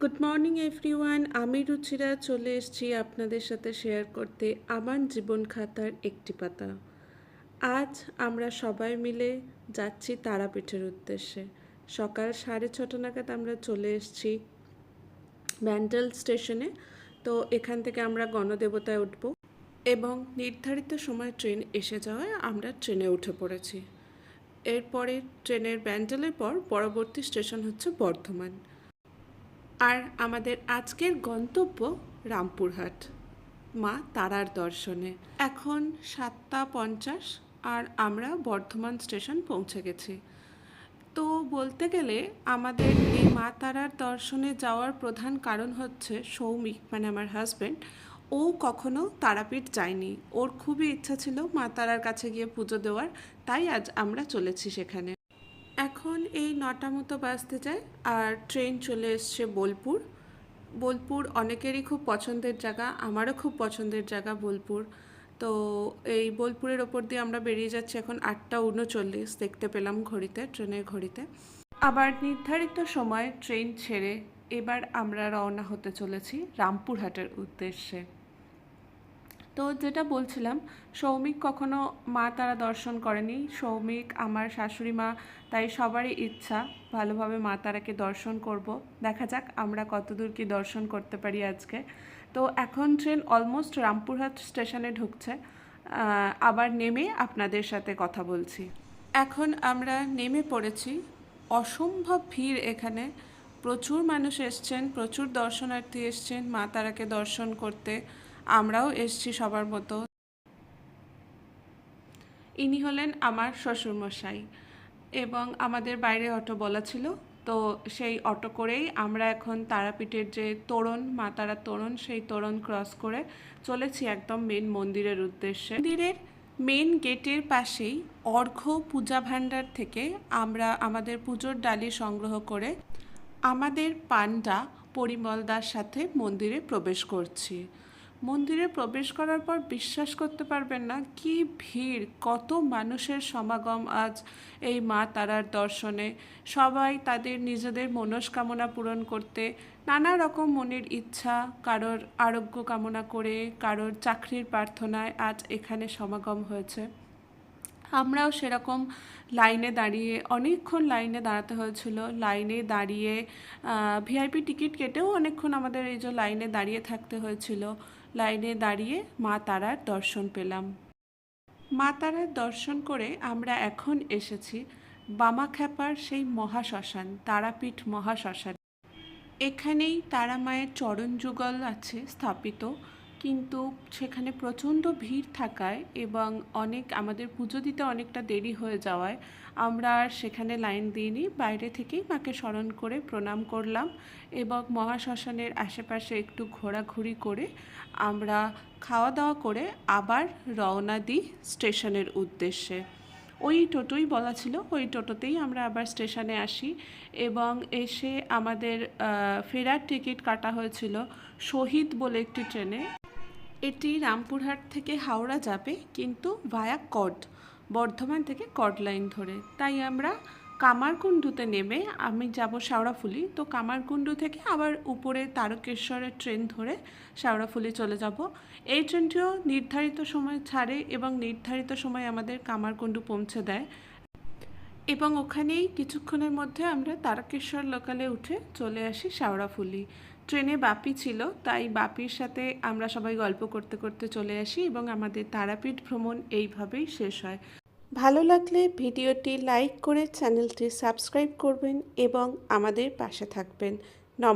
Good morning everyone, আমি রুচিরা চলে এসেছি আপনাদের সাথে শেয়ার করতে আমার জীবন খাতার একটি পাতা। আজ আমরা সবাই মিলে যাচ্ছি তারাপীঠের উদ্দেশ্যে। সকাল 6:30 নাগাদ আমরা চলে এসেছি ব্যান্ডেল স্টেশনে। তো এখান থেকে আমরা গণদেবতায় উঠব এবং নির্ধারিত সময় ট্রেন এসে যাওয়ায় আমরা ট্রেনে উঠে পড়েছি। এরপরে ট্রেনের ব্যান্ডেলের পর পরবর্তী স্টেশন হচ্ছে বর্ধমান। আর আমাদের আজকের গন্তব্য রামপুরহাট মা তারার দর্শনে। এখন 7:50 আর আমরা বর্ধমান স্টেশন পৌঁছে গেছি। তো বলতে গেলে আমাদের এই মা তারার দর্শনে যাওয়ার প্রধান কারণ হচ্ছে সৌমিক, মানে আমার হাজব্যান্ড, ও কখনো তারাপীঠ যায়নি। ওর খুবই ইচ্ছা ছিল মা তারার কাছে গিয়ে পুজো দেওয়ার, তাই আজ আমরা চলেছি সেখানে। এখন এই 9টা মতো বাজতে যায় আর ট্রেন চলে এসছে বোলপুর। বোলপুর অনেকেরই খুব পছন্দের জায়গা, আমারও খুব পছন্দের জায়গা বোলপুর। তো এই বোলপুরের ওপর দিয়ে আমরা বেরিয়ে যাচ্ছি এখন 8:39 দেখতে পেলাম ঘড়িতে, ট্রেনের ঘড়িতে। আবার নির্ধারিত সময় ট্রেন ছেড়ে এবার আমরা রওনা হতে চলেছি রামপুরহাটের উদ্দেশ্যে। তো যেটা বলছিলাম, সৌমিক কখনো মা তারা দর্শন করেনি। সৌমিক, আমার শাশুড়ি মা, তাই সবারই ইচ্ছা ভালোভাবে মা তারাকে দর্শন করব। দেখা যাক আমরা কতদূর কি দর্শন করতে পারি আজকে। তো এখন ট্রেন অলমোস্ট রামপুরহাট স্টেশনে ঢুকছে। আবার নেমে আপনাদের সাথে কথা বলছি। এখন আমরা নেমে পড়েছি। অসম্ভব ভিড় এখানে, প্রচুর মানুষ এসছেন, প্রচুর দর্শনার্থী এসছেন মা তারাকে দর্শন করতে। আমরাও এসছি সবার মতো। ইনি হলেন আমার শ্বশুরমশাই এবং আমাদের বাইরে অটো বলা ছিল, তো সেই অটো করেই আমরা এখন তারাপীঠের যে তোরণ, মা তারার তোরণ, সেই তোরণ ক্রস করে চলেছি একদম মেন মন্দিরের উদ্দেশ্যে। মন্দিরের মেন গেটের পাশেই অর্ঘ্য পূজা ভাণ্ডার থেকে আমরা আমাদের পুজোর ডালি সংগ্রহ করে আমাদের পান্ডা পরিমলদার সাথে মন্দিরে প্রবেশ করছি। মন্দিরে প্রবেশ করার পর বিশ্বাস করতে পারবেন না কি ভিড়, কত মানুষের সমাগম আজ এই মা তারার দর্শনে। সবাই তাদের নিজেদের মনস্কামনা পূরণ করতে, নানা রকম মনের ইচ্ছা, কারোর আরোগ্য কামনা করে, কারোর চাকরির প্রার্থনায় আজ এখানে সমাগম হয়েছে। আমরাও সেরকম লাইনে দাঁড়িয়ে, অনেকক্ষণ লাইনে দাঁড়াতে হয়েছিল। লাইনে দাঁড়িয়ে ভিআইপি টিকিট কেটেও অনেকক্ষণ আমাদের এই যে লাইনে দাঁড়িয়ে থাকতে হয়েছিল। লাইনে দাঁড়িয়ে মা তারার দর্শন পেলাম। মা তারার দর্শন করে আমরা এখন এসেছি বামাখ্যাপার সেই মহাশ্মশান, তারাপীঠ মহাশ্মশান। এখানেই তারা মায়ের চরণ যুগল আছে স্থাপিত, কিন্তু সেখানে প্রচণ্ড ভিড় থাকায় এবং আমাদের পুজো দিতে অনেকটা দেরি হয়ে যাওয়ায় আমরা আর সেখানে লাইন দিইনি। বাইরে থেকেই মাকে স্মরণ করে প্রণাম করলাম এবং মহাশ্মশানের আশেপাশে একটু ঘোরাঘুরি করে আমরা খাওয়া দাওয়া করে আবার রওনা দিই স্টেশনের উদ্দেশ্যে। ওই টোটোই বলা ছিল, ওই টোটোতেই আমরা আবার স্টেশনে আসি এবং এসে আমাদের ফেরার টিকিট কাটা হয়েছিল শহীদ বলে একটি ট্রেনে। এটি রামপুরহাট থেকে হাওড়া যাবে, কিন্তু ভায়া কড, বর্ধমান থেকে কড লাইন ধরে। তাই আমরা কামারকুণ্ডুতে নেমে আমি যাব শেওড়াফুলি। তো কামারকুণ্ডু থেকে আবার উপরে তারকেশ্বরের ট্রেন ধরে শেওড়াফুলি চলে যাব। এই ট্রেনটিও নির্ধারিত সময় ছাড়ে এবং নির্ধারিত সময় আমাদের কামারকুণ্ডু পৌঁছে দেয় এবং ওখানেই কিছুক্ষণের মধ্যে আমরা তারকেশ্বর লোকালে উঠে চলে আসি শেওড়াফুলি। ট্রেনে বাপি ছিল, তাই বাপির সাথে আমরা সবাই গল্প করতে করতে চলে আসি এবং আমাদের তারাপীঠ ভ্রমণ এইভাবেই শেষ হয়। ভালো লাগলে ভিডিওটি লাইক করে চ্যানেলটি সাবস্ক্রাইব করবেন এবং আমাদের পাশে থাকবেন। নমস্কার।